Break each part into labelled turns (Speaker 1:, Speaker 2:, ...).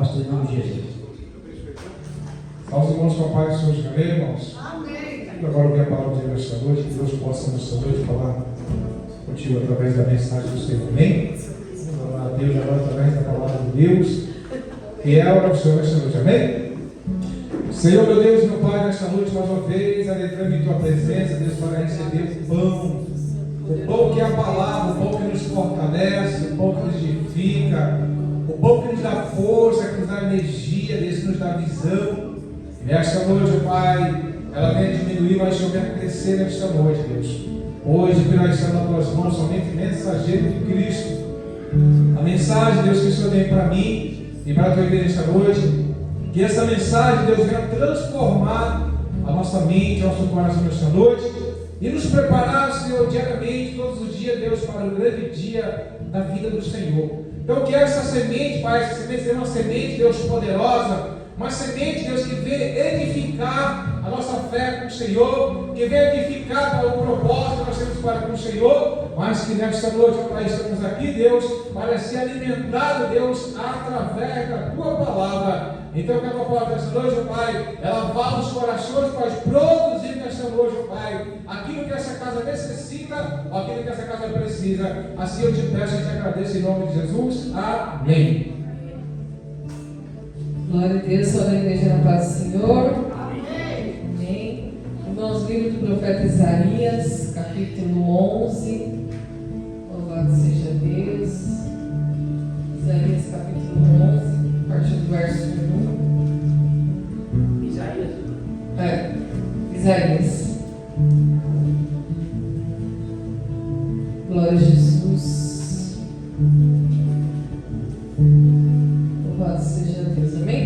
Speaker 1: pastor em nome de Jesus. Aos irmãos com a paz do Senhor, diga amém, irmãos? Amém. Agora eu quero a palavra de Deus esta noite, que Deus possa nesta noite falar contigo através da mensagem do Senhor, amém? Vamos orar a Deus agora através da palavra de Deus, fiel ao Senhor nesta noite, amém? Senhor, meu Deus, meu Pai, nesta noite mais uma vez, alegrando em Tua presença, Deus, para receber o pão que é a palavra, o pão que nos fortalece, o pão que nos edifica, o pão que nos dá força, que nos dá energia, Deus, que nos dá visão. E nesta noite, Pai, ela vem diminuir, mas o Senhor vem crescer nesta noite, Deus. Hoje, que nós estamos nas Tuas mãos, somente mensageiro de Cristo. A mensagem, Deus, que o Senhor tem para mim e para a Tua igreja nesta noite, que essa mensagem, Deus, venha transformar a nossa mente, o nosso coração nesta noite e nos preparar, Senhor, diariamente, todos os dias, Deus, para o grande dia da vida do Senhor. Então, que essa semente, Pai, essa semente seja uma semente, Deus, poderosa, uma semente, Deus, que venha edificar a nossa fé com o Senhor, que venha edificar para o propósito que nós temos para com o Senhor, mas que nesta noite, Pai, estamos aqui, Deus, para ser alimentado, Deus, através da Tua palavra. Então, que a Tua palavra desta noite, Pai, ela vá nos corações, Pai, produzir nesta noite, Pai, aquilo que essa casa necessita, aquilo que essa casa precisa. Assim eu te peço e te agradeço em nome de Jesus. Amém.
Speaker 2: Glória a Deus, toda a igreja na paz do Senhor. Amém. Irmãos, livro do profeta Isaías, capítulo 11. Louvado seja Deus. Isaías, capítulo 11, a partir do verso 1. Isaías. Glória a Jesus. Louvado seja Deus, amém?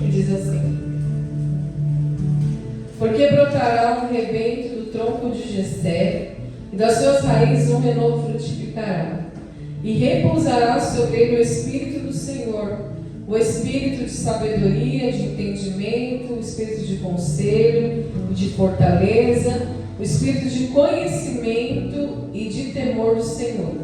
Speaker 2: E diz assim: porque brotará um rebento do tronco de Jessé, e das suas raízes um renovo frutificará, e repousará sobre ele o Espírito do Senhor, o Espírito de sabedoria, de entendimento, o Espírito de conselho e de fortaleza, o Espírito de conhecimento e de temor do Senhor.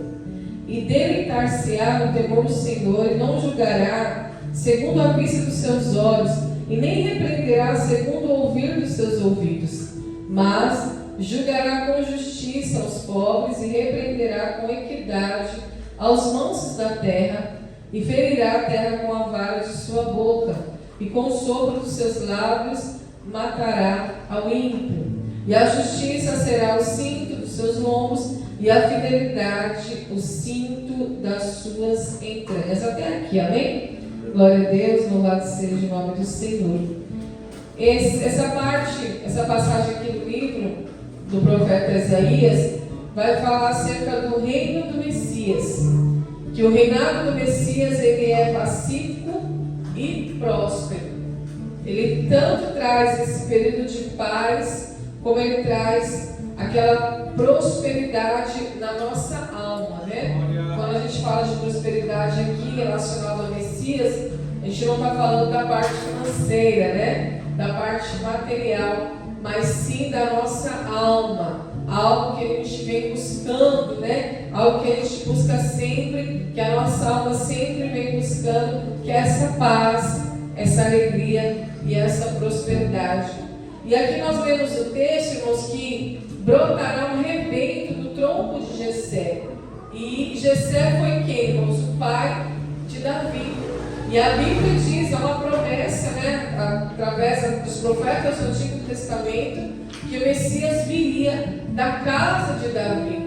Speaker 2: E deleitar-se-á no temor do Senhor, e não julgará segundo a vista dos seus olhos, e nem repreenderá segundo o ouvir dos seus ouvidos, mas julgará com justiça aos pobres, e repreenderá com equidade aos mansos da terra, e ferirá a terra com a vara de sua boca, e com o sopro dos seus lábios matará ao ímpio. E a justiça será o cinto dos seus lombos, e a fidelidade o cinto das suas entranhas. Até aqui, amém? Glória a Deus, louvado seja o nome do Senhor. Essa passagem aqui do livro do profeta Isaías vai falar acerca do reino do Messias, que o reinado do Messias ele é pacífico e próspero. Ele tanto traz esse período de paz, como ele traz aquela prosperidade na nossa alma, né? Quando a gente fala de prosperidade aqui relacionada ao Messias, a gente não está falando da parte financeira, né? Da parte material, mas sim da nossa alma, algo que a gente vem buscando, né? Algo que a gente busca sempre, que a nossa alma sempre vem buscando, que é essa paz, essa alegria e essa prosperidade. E aqui nós vemos o texto, irmãos, que brotará um rebento do tronco de Jessé. E Jessé foi quem, irmãos? O pai de Davi. E a Bíblia diz, é uma promessa, né, através dos profetas do Antigo Testamento, que o Messias viria da casa de Davi,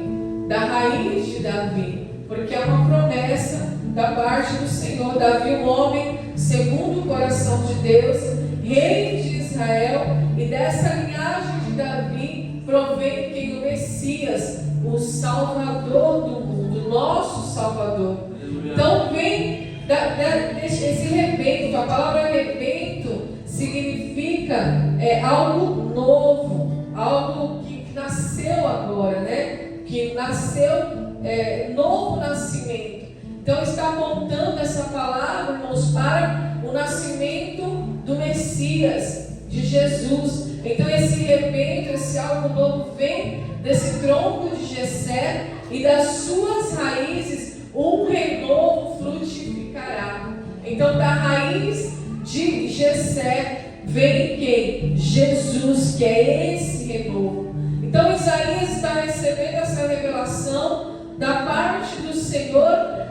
Speaker 2: da raiz de Davi, porque é uma promessa da parte do Senhor. Davi, um homem segundo o coração de Deus, rei de Israel, e dessa linhagem de Davi provém quem? O Messias, o Salvador do mundo, nosso Salvador. Então vem esse rebento. A palavra rebento significa algo novo, algo que nasceu agora, né? Que nasceu, novo nascimento. Então está apontando essa palavra, irmãos, para o nascimento do Messias, de Jesus. Então esse rebento, esse algo novo vem desse tronco de Jessé, e das suas raízes um renovo frutificará. Então, da raiz de Jessé vem quem? Jesus, que é esse renovo. Então, Isaías está recebendo essa revelação da parte do Senhor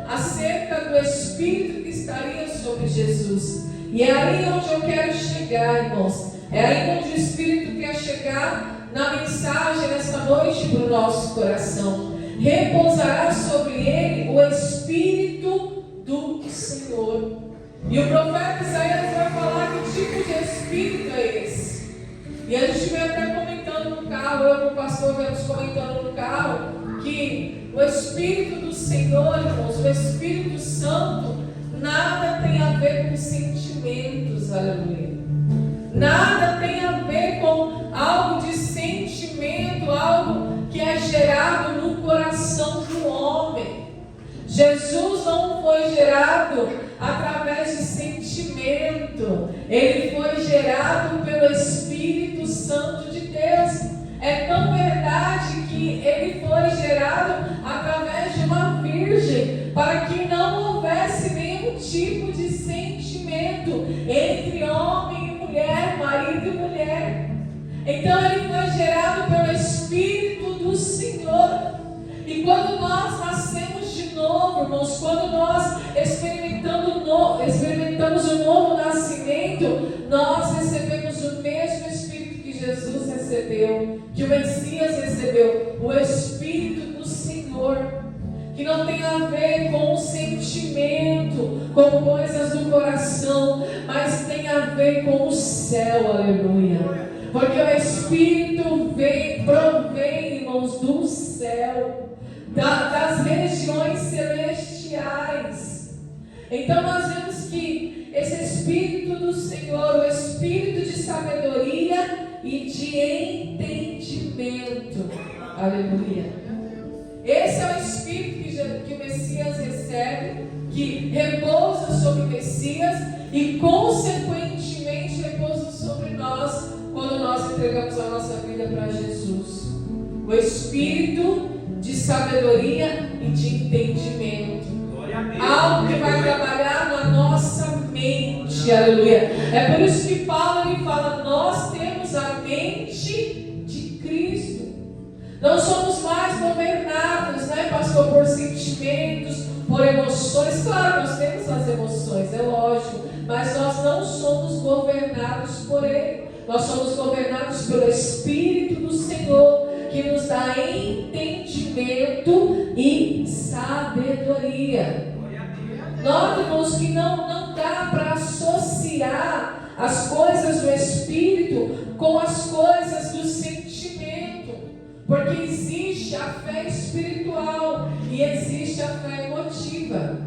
Speaker 2: acerca do Espírito que estaria sobre Jesus. E é aí onde eu quero chegar, irmãos. É aí onde o Espírito quer chegar na mensagem nesta noite para o nosso coração. Repousará sobre ele o Espírito do Senhor. E o profeta Isaías vai falar que tipo de Espírito é esse. E a gente vem até comentando no carro, eu e o pastor vemos comentando no carro, que o Espírito do Senhor, irmãos, o Espírito Santo, nada tem a ver com sentimentos, aleluia. Nada tem a ver com algo de sentimento, algo que é gerado no coração do homem. Jesus não foi gerado através de sentimento. Ele foi gerado pelo Espírito Santo de Deus. É tão verdade que ele foi gerado através de uma virgem, para que não houvesse nenhum tipo de sentimento entre homem e mulher, marido e mulher. Então ele foi gerado pelo Espírito do Senhor. E quando nós nascemos de novo, irmãos, quando nós experimentamos o novo nascimento, nós recebemos o mesmo Espírito que Jesus recebeu, que o Messias recebeu, o Espírito do Senhor, que não tem a ver com o sentimento, com coisas do coração, mas tem a ver com o céu, aleluia. Porque o Espírito provém, irmãos, do céu, das regiões celestiais. Então nós vemos que esse Espírito do Senhor, o Espírito de sabedoria e de entendimento, aleluia. Esse é o Espírito que o Messias recebe, que repousa sobre o Messias e consequentemente repousa sobre nós quando nós entregamos a nossa vida para Jesus. O Espírito de sabedoria e de entendimento. Algo que vai trabalhar na nossa mente, aleluia. É por isso que Paulo ele fala: nós temos a mente de Cristo. Não somos mais governados, né, pastor, por sentimentos, por emoções. Claro, nós temos as emoções, é lógico, mas nós não somos governados por ele. Nós somos governados pelo Espírito do Senhor, que nos dá entendimento e sabedoria. Nós, irmãos, que não dá para associar as coisas do Espírito com as coisas do sentimento, porque existe a fé espiritual e existe a fé emotiva.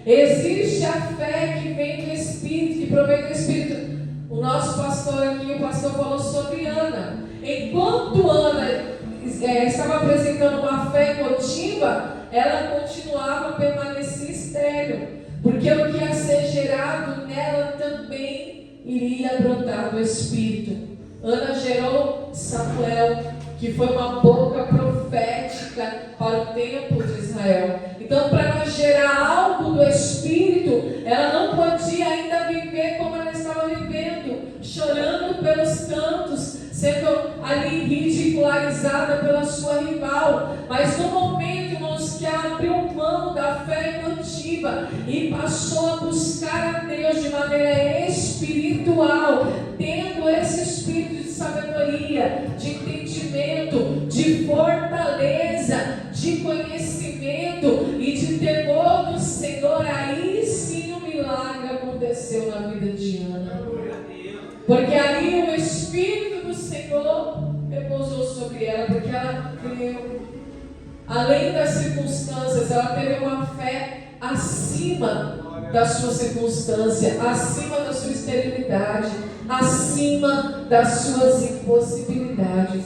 Speaker 2: Existe a fé que vem do Espírito, que provém do Espírito. O nosso pastor aqui, o pastor falou sobre Ana. Enquanto Ana estava apresentando uma fé emotiva, ela continuava a permanecer estéril, porque o que ia ser gerado nela também iria brotar do Espírito. Ana gerou Samuel, que foi uma boca profética para o tempo de Israel. Então, para ela gerar algo do Espírito, ela não podia ainda viver como ela estava vivendo, chorando pelos cantos, sendo ali ridicularizada pela sua rival. Mas no momento, irmãos, que ela abriu mão da fé emotiva e passou a buscar a Deus de maneira espiritual, tendo esse espírito de sabedoria, de entendimento, de fortaleza, de conhecimento e de temor do Senhor, aí sim o milagre aconteceu na vida de Ana. Porque ali o Espírito do Senhor repousou sobre ela, porque ela creu. Além das circunstâncias, ela teve uma fé acima da sua circunstância, acima da sua esterilidade, acima das suas impossibilidades.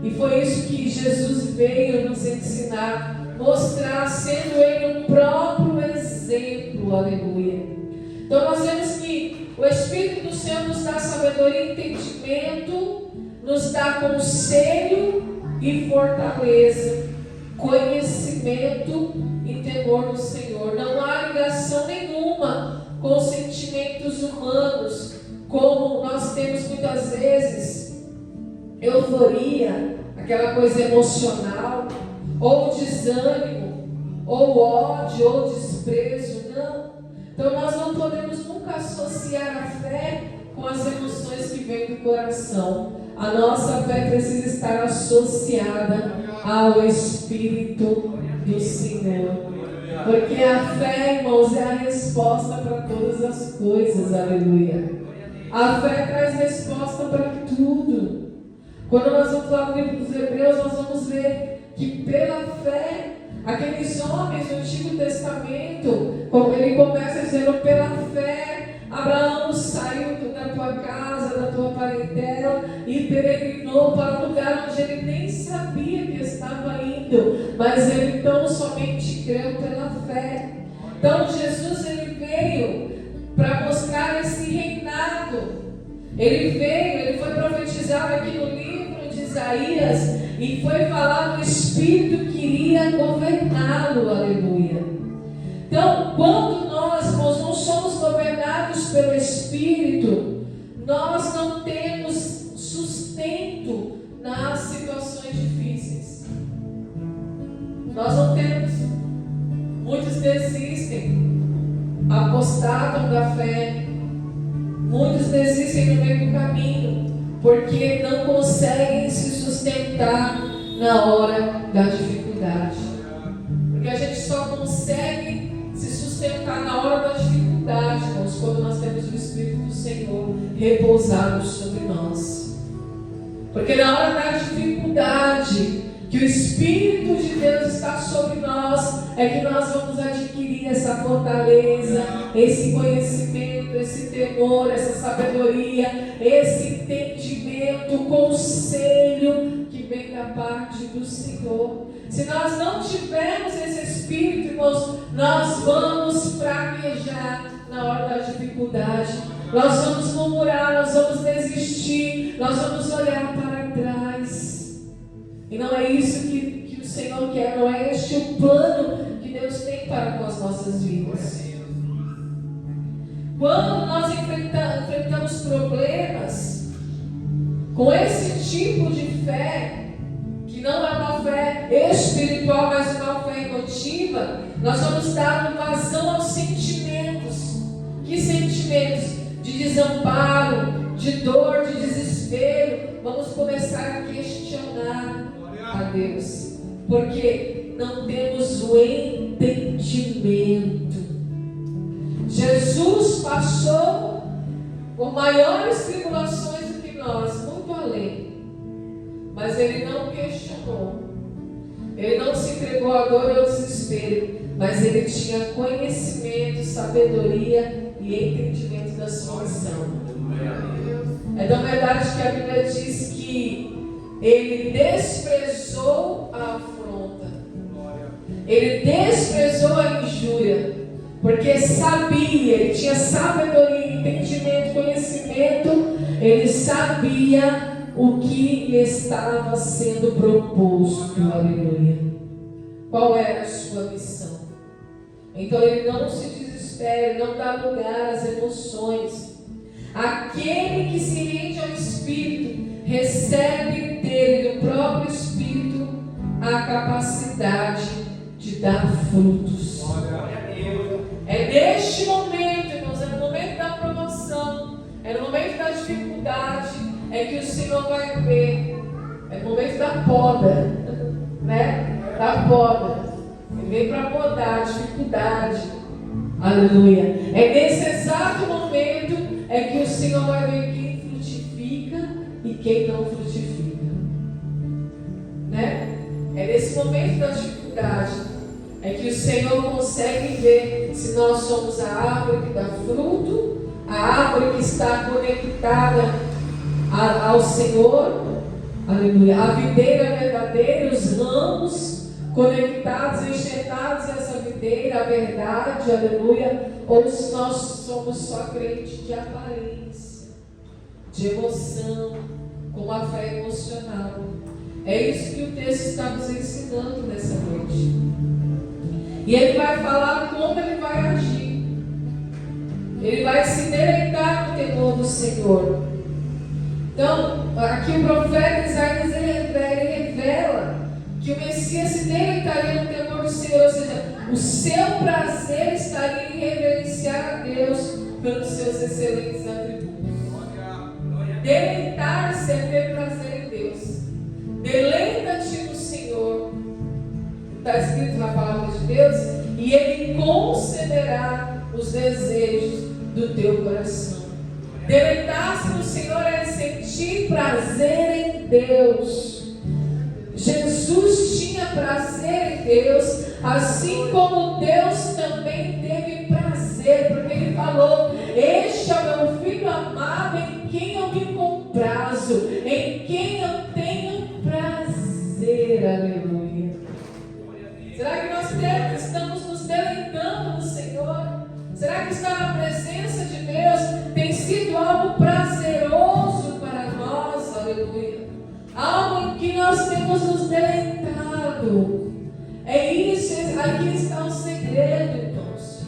Speaker 2: E foi isso que Jesus veio nos ensinar, mostrar, sendo Ele o próprio exemplo, aleluia. Então nós vemos que o Espírito do Senhor nos dá sabedoria e entendimento, nos dá conselho e fortaleza, conhecimento e temor do Senhor. Não há ligação nenhuma nenhuma com sentimentos humanos, como nós temos muitas vezes euforia, aquela coisa emocional, ou desânimo, ou ódio, ou desprezo. Não. Então nós não podemos nunca associar a fé com as emoções que vêm do coração. A nossa fé precisa estar associada ao Espírito do Senhor. Porque a fé, irmãos, é a resposta para todas as coisas. Aleluia. A fé traz resposta para tudo. Quando nós vamos lá no livro dos Hebreus, nós vamos ver que pela fé, aqueles homens do Antigo Testamento, como ele começa dizendo, pela fé, Abraão saiu da tua casa, da tua parentela e peregrinou para um lugar onde ele nem sabia que estava indo, mas ele tão somente creu pela fé. Então Jesus, ele veio para mostrar esse reinado. Ele foi profetizado aqui no livro de Isaías e foi falado o Espírito que iria governá-lo. Aleluia. Então, quando nós, irmãos, não somos governados pelo Espírito, nós não temos sustento nas situações difíceis. Nós não temos. Muitos desistem, apostatam da fé. Muitos desistem no meio do caminho, porque não conseguem se sustentar na hora da dificuldade. Porque a gente só consegue se sustentar na hora da dificuldade, irmãos, quando nós temos o Espírito do Senhor repousado sobre nós. Porque na hora da dificuldade, que o Espírito de Deus está sobre nós, é que nós vamos adquirir essa fortaleza, esse conhecimento, esse temor, essa sabedoria, esse entendimento, conselho que vem da parte do Senhor. Se nós não tivermos esse Espírito, irmãos, nós vamos fraquejar na hora da dificuldade. Nós vamos murmurar, nós vamos desistir, nós vamos olhar para trás. E não é isso que o Senhor quer, não é este o plano que Deus tem para com as nossas vidas. Quando nós enfrentamos problemas, com esse tipo de fé, que não é uma fé espiritual, mas uma fé emotiva, nós vamos dar vazão aos sentimentos. Que sentimentos? De desamparo, de dor, de desespero. Vamos começar a questionar a Deus, porque não temos o entendimento. Jesus passou por maiores tribulações do que nós, muito além, mas ele não questionou, ele não se entregou à dor e ao desespero, mas ele tinha conhecimento, sabedoria e entendimento da sua missão. É da verdade que a Bíblia diz que ele desprezou a afronta, ele desprezou a injúria, porque sabia, ele tinha sabedoria, entendimento, conhecimento, ele sabia o que lhe estava sendo proposto. Aleluia. Qual era a sua missão? Então ele não se desespera, não dá lugar às emoções. Aquele que se rende ao Espírito recebe dele, do próprio Espírito, a capacidade de dar frutos. É neste momento, irmãos, é no momento da promoção, é no momento da dificuldade, é que o Senhor vai ver. É no momento da poda, né? Da poda. Ele vem para podar a dificuldade. Aleluia. É nesse exato momento é que o Senhor vai ver quem frutifica e quem não frutifica, né? É nesse momento da dificuldade é que o Senhor consegue ver se nós somos a árvore que dá fruto, a árvore que está conectada ao Senhor, aleluia, a videira verdadeira, os ramos conectados, enxertados a essa videira, a verdade, aleluia, ou se nós somos só crentes de aparência, de emoção, com uma fé emocional. É isso que o texto está nos ensinando nessa noite. E ele vai falar como ele vai agir. Ele vai se deleitar no temor do Senhor. Então, aqui o profeta Isaías ele revela que o Messias se deleitaria no temor do Senhor, ou seja, o seu prazer estaria em reverenciar a Deus pelos seus excelentes atributos. Deleitar-se é ter prazer em Deus. Deleita-te no Senhor. Está escrito na palavra de Deus, e Ele concederá os desejos do teu coração. Deleitar-se no Senhor é sentir prazer em Deus. Jesus tinha prazer em Deus, assim como Deus também teve prazer, porque Ele falou: este é o meu filho amado, em quem eu me comprazo, em quem eu tenho prazer. Aleluia. Será que nós estamos nos deleitando no Senhor? Será que estar na presença de Deus tem sido algo prazeroso para nós? Aleluia. Algo em que nós temos nos deleitado. É isso, aqui está o segredo, irmãos,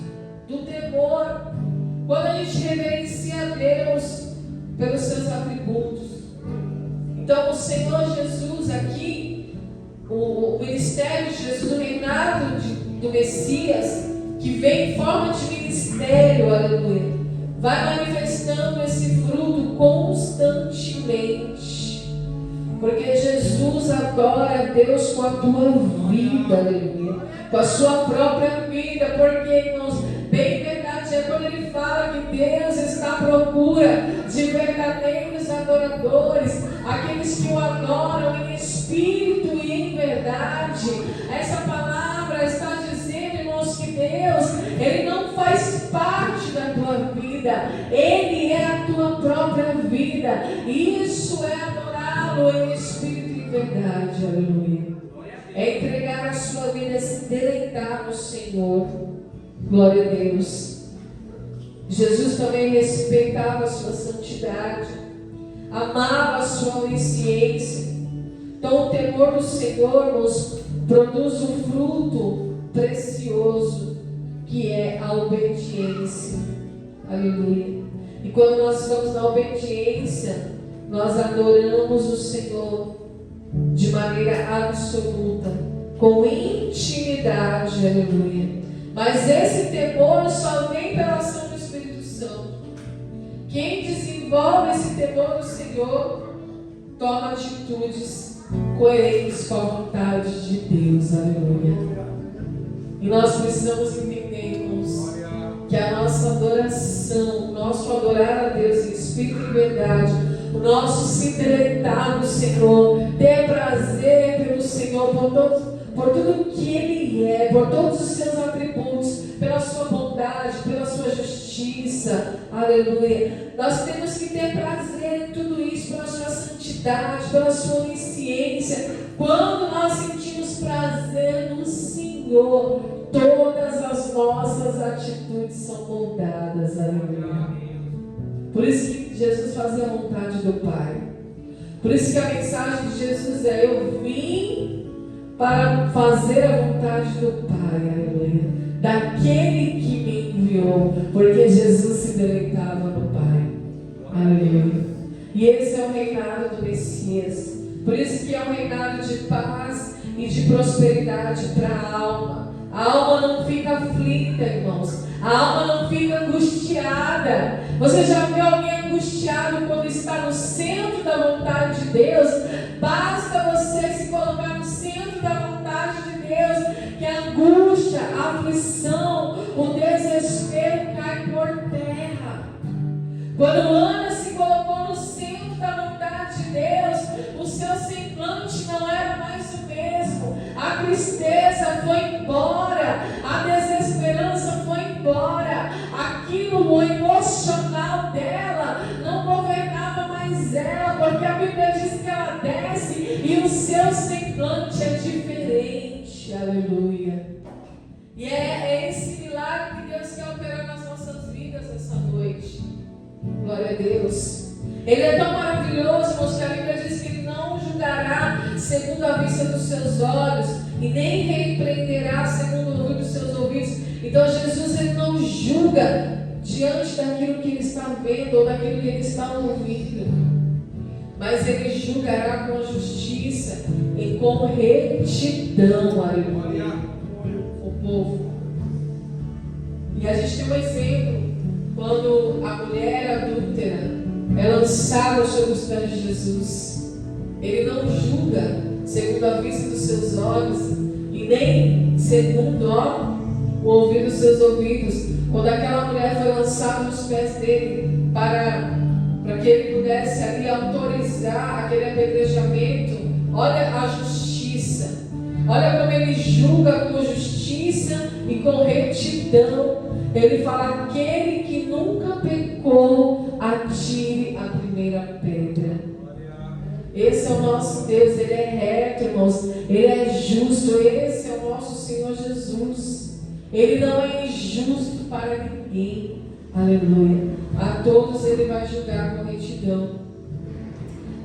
Speaker 2: do temor. Quando a gente reverencia a Deus pelos seus atributos. Então o Senhor Jesus aqui, o ministério de Jesus, o reinado do Messias, que vem em forma de ministério, aleluia, vai manifestando esse fruto constantemente. Porque Jesus adora a Deus com a tua vida, aleluia, com a sua própria vida. Porque, irmãos, bem verdade é quando Ele fala que Deus está à procura de verdadeiros adoradores, aqueles que o adoram em espírito e em verdade. Essa palavra está dizendo, irmãos, que Deus, Ele não faz parte da tua vida, Ele é a tua própria vida. Isso é adorá-lo em espírito e em verdade, aleluia. É entregar a sua vida, é se deleitar no Senhor. Glória a Deus. Jesus também respeitava a sua santidade, amava a sua onisciência. Então o temor do Senhor, irmãos, produz um fruto precioso, que é a obediência. Aleluia. E quando nós estamos na obediência, nós adoramos o Senhor de maneira absoluta, com intimidade. Aleluia. Mas esse temor só vem pela ação do Espírito Santo. Quem desenvolve esse temor do Senhor toma atitudes coerentes com a vontade de Deus. Aleluia. E nós precisamos entender, irmãos, que a nossa adoração, o nosso adorar a Deus em espírito e verdade, o nosso se deleitar no Senhor, ter prazer pelo Senhor por tudo que Ele é, por todos os seus atributos, pela sua bondade, pela sua justiça, aleluia. Nós temos que ter prazer em tudo isso, pela sua santidade, pela sua onisciência. Quando nós sentimos prazer no Senhor, todas as nossas atitudes são moldadas, aleluia. Por isso que Jesus fazia a vontade do Pai. Por isso que a mensagem de Jesus é: eu vim para fazer a vontade do Pai, aleluia, daquele que me enviou, porque Jesus se deleitava no Pai, aleluia. E esse é o reinado do Messias. Por isso que é um reinado de paz e de prosperidade para a alma. A alma não fica aflita, irmãos. A alma não fica angustiada. Você já viu alguém angustiado quando está no centro da vontade de Deus? Basta você se colocar no centro da vontade de Deus, que a angústia, a aflição, o desespero cai por terra. Quando Ana se colocou no centro da vontade de Deus, o seu semblante não era mais o mesmo. A tristeza foi embora, a desesperança foi embora, aquilo, o emocional dela não governava mais ela, porque a Bíblia diz que ela desce e o seu semblante é diferente, aleluia. E é esse milagre que Deus quer operar nas nossas vidas essa noite. Glória a Deus. Ele é tão maravilhoso, irmãos, que a Bíblia diz que Ele não julgará segundo a vista dos seus olhos e nem repreenderá segundo o ouvido dos seus ouvidos. Então Jesus, Ele não julga diante daquilo que ele está vendo ou daquilo que ele está ouvindo, mas ele julgará com a justiça e com retidão, aleluia, o povo. E a gente tem um exemplo, quando a mulher adúltera é lançada sobre os pés de Jesus. Ele não julga segundo a vista dos seus olhos e nem segundo o ouvir dos seus ouvidos. Quando aquela mulher foi lançada nos pés dele para que ele pudesse ali autorizar aquele apedrejamento, olha a justiça, olha como ele julga com justiça e com retidão. Ele fala: aquele que nunca pecou, atire a primeira pedra. Esse é o nosso Deus, Ele é reto, irmãos, Ele é justo, esse é o nosso Senhor Jesus. Ele não é injusto para ninguém, aleluia. A todos Ele vai julgar com retidão.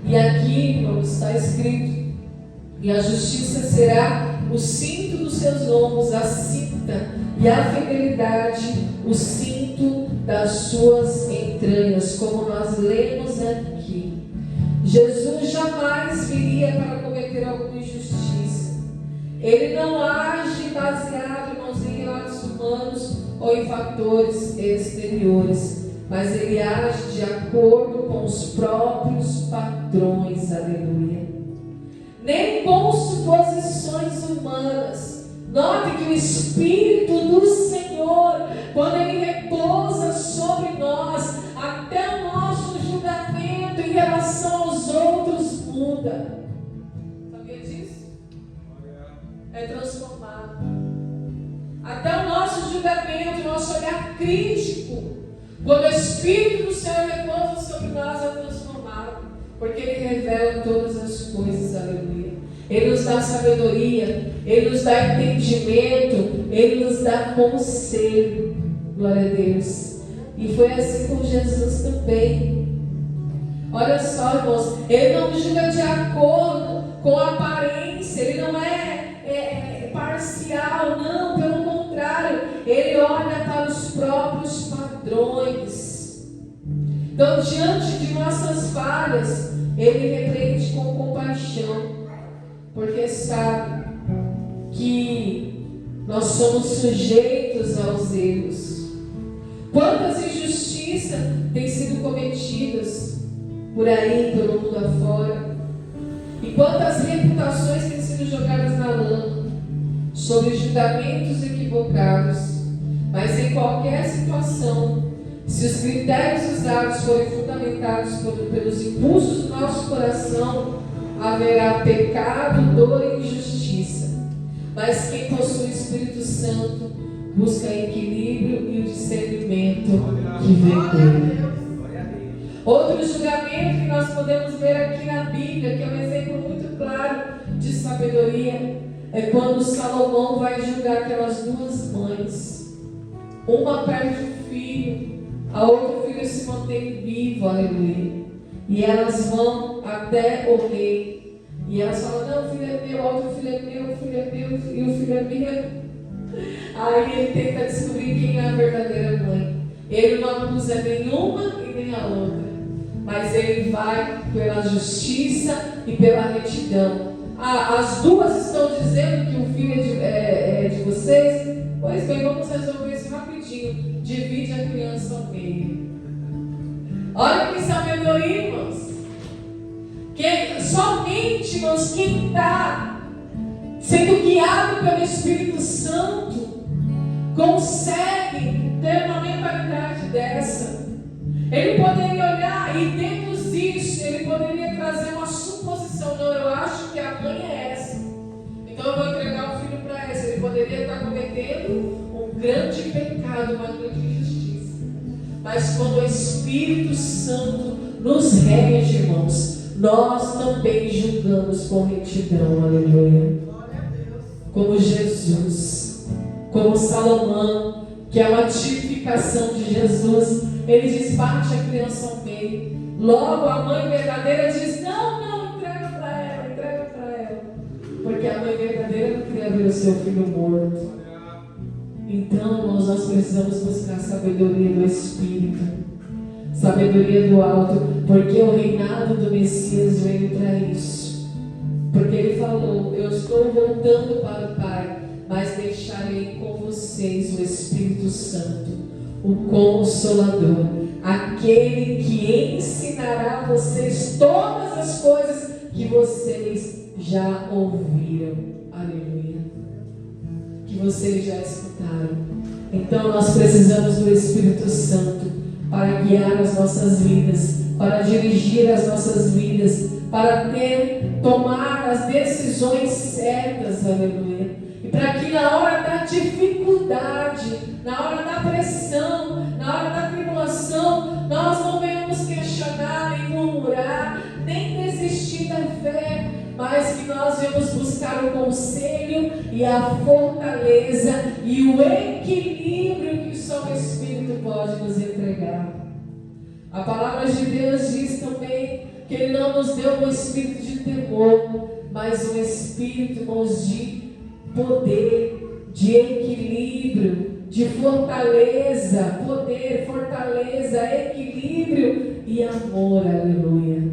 Speaker 2: E aqui, irmãos, está escrito: e a justiça será o cinto dos seus lombos, a cinta, e a fidelidade, o cinto das suas entranhas, como nós lemos aqui. Jesus jamais viria para cometer alguma injustiça. Ele não age baseado, irmãos, em relatos humanos ou em fatores exteriores, mas ele age de acordo com os próprios padrões, aleluia. Nem com suposições humanas. Note que o Espírito do Senhor, quando Ele repousa sobre nós, até o nosso julgamento em relação aos outros muda. Sabia disso? É transformado. Até o nosso julgamento, o nosso olhar crítico, quando o Espírito do Senhor repousa sobre nós, é transformado. Porque Ele revela todas as coisas, aleluia. Ele nos dá sabedoria, Ele nos dá entendimento, Ele nos dá conselho. Glória a Deus. E foi assim com Jesus também. Olha só, irmãos, Ele não julga de acordo com a aparência, Ele não é parcial, não, pelo contrário, Ele olha para os próprios padrões. Então, diante de nossas falhas, Ele repreende com compaixão, porque sabe que nós somos sujeitos aos erros. Quantas injustiças têm sido cometidas por aí, pelo mundo afora, e quantas reputações têm sido jogadas na lama sobre julgamentos equivocados. Mas em qualquer situação, se os critérios usados forem fundamentados pelos impulsos do nosso coração, haverá pecado, dor e injustiça. Mas quem possui o Espírito Santo busca equilíbrio e o discernimento que vem dele. Outro julgamento que nós podemos ver aqui na Bíblia, que é um exemplo muito claro de sabedoria, é quando Salomão vai julgar aquelas duas mães. Uma perde o filho, a outra filho se mantém vivo, aleluia. E elas vão até o rei. E elas falam: não, o filho é meu, outro filho é meu, o filho é meu, e o filho é meu. Aí ele tenta descobrir quem é a verdadeira mãe. Ele não acusa nenhuma e nem a outra, mas ele vai pela justiça e pela retidão. As duas estão dizendo que o filho é de vocês. Pois bem, vamos resolver isso rapidinho. Divide a criança ao meio. Olha que sabedoria, irmãos. Somente, irmãos, quem está sendo guiado pelo Espírito Santo consegue ter uma mentalidade dessa. Ele poderia olhar e deduzir isso, ele poderia trazer uma suposição: não, eu acho que a mãe é essa, então eu vou entregar o filho para essa. Ele poderia estar cometendo um grande pecado, uma grande injustiça. Mas quando o Espírito Santo nos rege, irmãos, nós também julgamos com retidão, aleluia. Como Jesus, como Salomão, que é uma tipificação de Jesus. Ele diz: bate a criança ao meio. Logo a mãe verdadeira diz: não, entrega para ela. Porque a mãe verdadeira não queria ver o seu filho morto. Então, irmãos, nós precisamos buscar a sabedoria do Espírito, sabedoria do alto, porque o reinado do Messias veio para isso. Porque ele falou: eu estou voltando para o Pai, mas deixarei com vocês o Espírito Santo, o Consolador, aquele que ensinará a vocês todas as coisas que vocês já ouviram. Aleluia. Que vocês já escutaram. Então nós precisamos do Espírito Santo para guiar as nossas vidas, para dirigir as nossas vidas, para tomar as decisões certas. Aleluia. E para que na hora da dificuldade, na hora da pressão, na hora da tribulação, nós não venhamos questionar, nem murmurar, nem desistir da fé, mas que nós venhamos buscar o conselho e a fortaleza e o equilíbrio que só o Espírito pode nos entregar. A palavra de Deus diz também que Ele não nos deu um espírito de temor, mas um espírito, irmãos, de poder, de equilíbrio, de fortaleza, poder, fortaleza, equilíbrio e amor. Aleluia.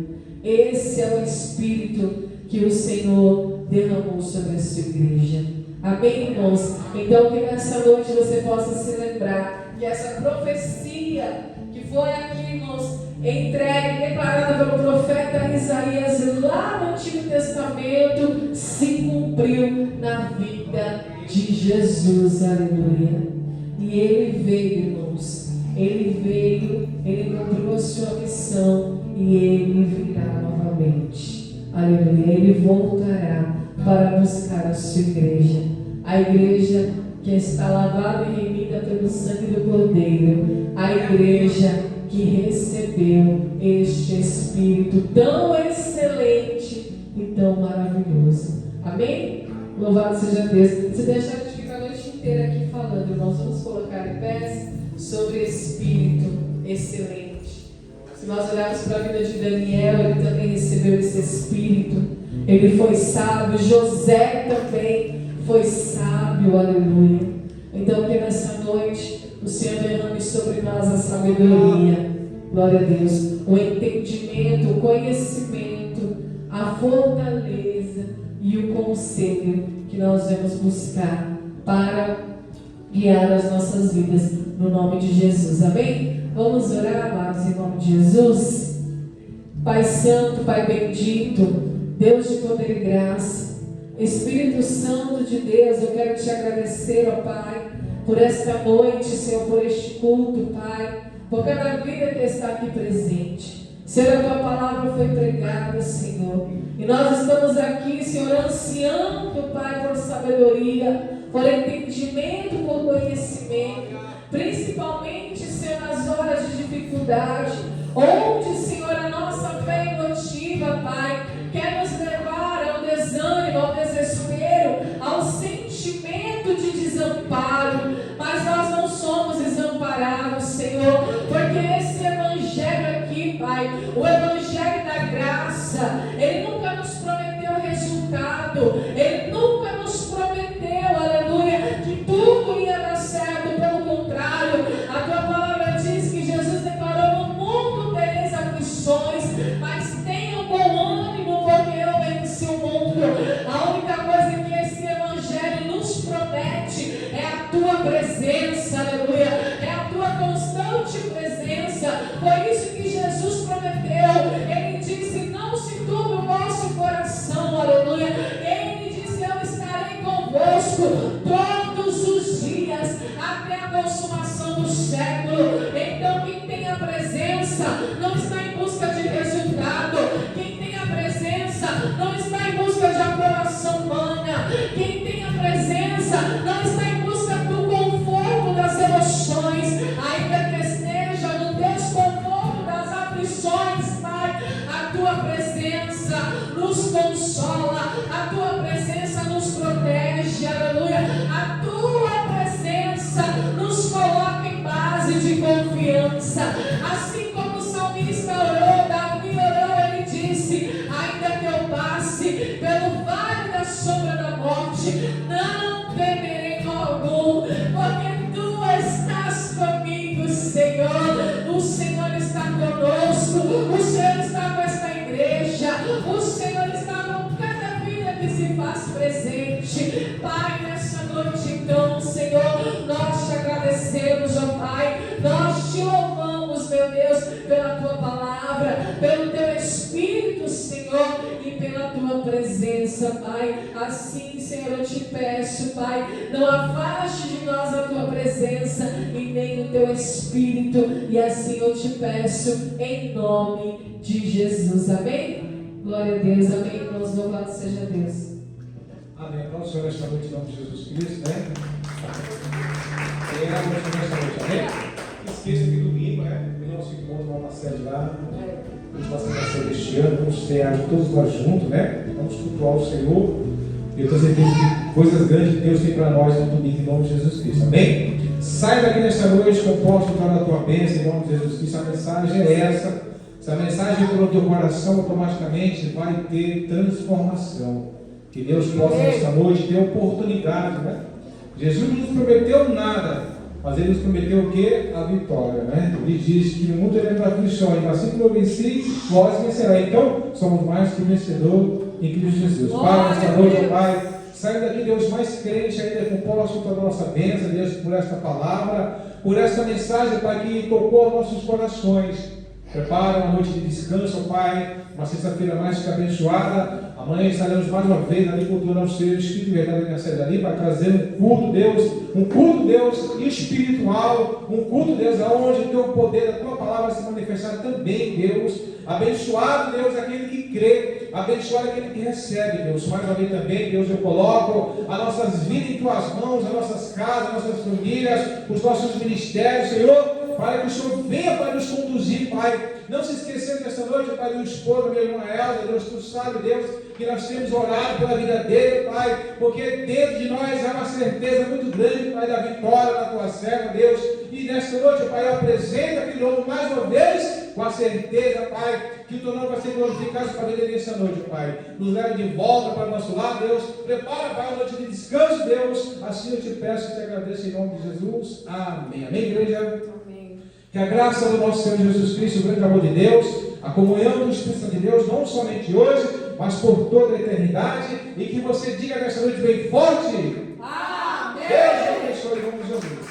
Speaker 2: Esse é o Espírito que o Senhor derramou sobre a sua igreja. Amém, irmãos? Então que nessa noite você possa se lembrar que essa profecia que foi aqui, irmãos, entregue, declarada pelo profeta Isaías lá no Antigo Testamento, se cumpriu na vida de Jesus. Aleluia. E Ele veio, irmãos, Ele veio, Ele cumpriu a sua missão e Ele virá novamente. Aleluia. Ele voltará para buscar a sua igreja, a igreja que está lavada e remida pelo sangue do Cordeiro, a igreja que recebeu este Espírito tão excelente e tão maravilhoso. Amém? Louvado seja Deus. Se deixar, a gente fica a noite inteira aqui falando, irmãos. Vamos colocar em pés sobre Espírito excelente. Se nós olharmos para a vida de Daniel, ele também recebeu esse Espírito. Ele foi sábio. José também foi sábio. Aleluia. Então que nessa noite o Senhor derrame sobre nós a sabedoria. Glória a Deus. O entendimento, o conhecimento, a fortaleza e o conselho que nós vamos buscar para guiar as nossas vidas no nome de Jesus. Amém? Vamos orar, amados, em nome de Jesus. Pai Santo, Pai bendito, Deus de poder e graça, Espírito Santo de Deus, eu quero te agradecer, ó Pai, por esta noite, Senhor, por este culto, Pai, por cada vida que está aqui presente. Senhor, a tua palavra foi pregada, Senhor, e nós estamos aqui, Senhor, ansiando, Pai, por sabedoria, por entendimento, por conhecimento, principalmente, Senhor, nas horas de dificuldade, onde, Senhor, a nossa fé emotiva, Pai, quer nos levar ao desânimo, ao desespero, ao sentimento de desamparo, mas nós não somos desamparados, Senhor, porque esse Evangelho aqui, Pai, o Evangelho da graça, Ele nunca nos prometeu resultado, Ele nunca nos prometeu, aleluia, que tudo ia dar certo. Pelo contrário, a tua palavra diz que Jesus declarou: no mundo tereis aflições, mas tenham bom ânimo, porque eu venci o mundo. A única coisa que esse Evangelho nos promete é a tua presença, aleluia, é a tua constante presença. Foi isso que Jesus prometeu. Ele disse: não se turbe o vosso coração, aleluia. Ele disse: eu estarei convosco todos os dias, até a consumação do século. Então quem tem a presença não está em busca de resultado. Quem tem a presença não está em busca de aprovação humana. Quem tem a presença não está em busca do conforto das emoções, ainda que esteja no desconforto das aflições, Pai. A tua presença nos consola, a tua presença nos protege, aleluia. A tua presença nos coloca em base de confiança. Assim como o salmista orou, Davi orou, ele disse: ainda que eu passe pelo vale da sombra da morte, não temerei mal algum, porque agradecemos, ó Pai. Nós te louvamos, meu Deus, pela tua palavra, pelo teu Espírito, Senhor, e pela tua presença, Pai. Assim, Senhor, eu te peço, Pai, não afaste de nós a tua presença e nem o teu Espírito. E assim eu te peço, em nome de Jesus. Amém? Glória a Deus, amém, irmãos. Louvado seja Deus.
Speaker 1: Amém. Vamos, Senhor, nesta noite, em nome de Jesus Cristo, né? Nesta noite, amém? Não esqueça que domingo, né? O nosso encontro lá na sede lá. Vamos passar a sede este ano, vamos cear todos nós juntos, né? Vamos cultuar o Senhor. E eu tenho certeza que coisas grandes Deus tem para nós no domingo, em nome de Jesus Cristo, amém? Sai daqui nesta noite com o posto da tua bênção, em nome de Jesus Cristo. A mensagem é essa. Se a mensagem entrou no teu coração, automaticamente vai ter transformação. Que Deus possa nesta noite ter oportunidade, né? Jesus não nos prometeu nada, mas Ele nos prometeu o quê? A vitória, né? Ele diz que no mundo teremos aflições, mas assim como eu venci, vós vencerás. Então, somos mais que vencedor em Cristo Jesus. Pai, nesta noite, Pai, sai daqui, Deus, mais crente ainda com o posto da nossa bênção, Deus, por esta palavra, por esta mensagem, Pai, que tocou nossos corações. Prepara uma noite de descanso, Pai, uma sexta-feira mais que abençoada. Amanhã estaremos mais uma vez ali cultuando ao Senhor, Espírito e Verdade na sede ali, para trazer um culto, Deus, espiritual, um culto, Deus, aonde o teu poder, a tua palavra vai se manifestar também, Deus. Abençoado, Deus, aquele que crê, abençoado aquele que recebe, Deus. Mais uma vez também, Deus, eu coloco as nossas vidas em tuas mãos, as nossas casas, as nossas famílias, os nossos ministérios, Senhor, para que o Senhor venha para nos conduzir, Pai. Não se esquecendo desta noite, Pai, do esposo, minha irmã Elza, Deus, tu sabe, Deus, que nós temos orado pela vida dele, Pai, porque dentro de nós há uma certeza muito grande, Pai, da vitória da tua serva, Deus. E nesta noite, Pai, eu apresento aquele homem mais uma vez, com a certeza, Pai, que o teu nome vai ser glorificado para ele nesta noite, Pai. Nos leva de volta para o nosso lado, Deus. Prepara, Pai, a noite de descanso, Deus. Assim eu te peço e te agradeço em nome de Jesus. Amém. Amém, igreja? Que a graça do nosso Senhor Jesus Cristo, o grande amor de Deus, a comunhão do Espírito Santo de Deus, não somente hoje, mas por toda a eternidade, e que você diga nesta noite bem forte: Amém! Deus abençoe em nome de Jesus.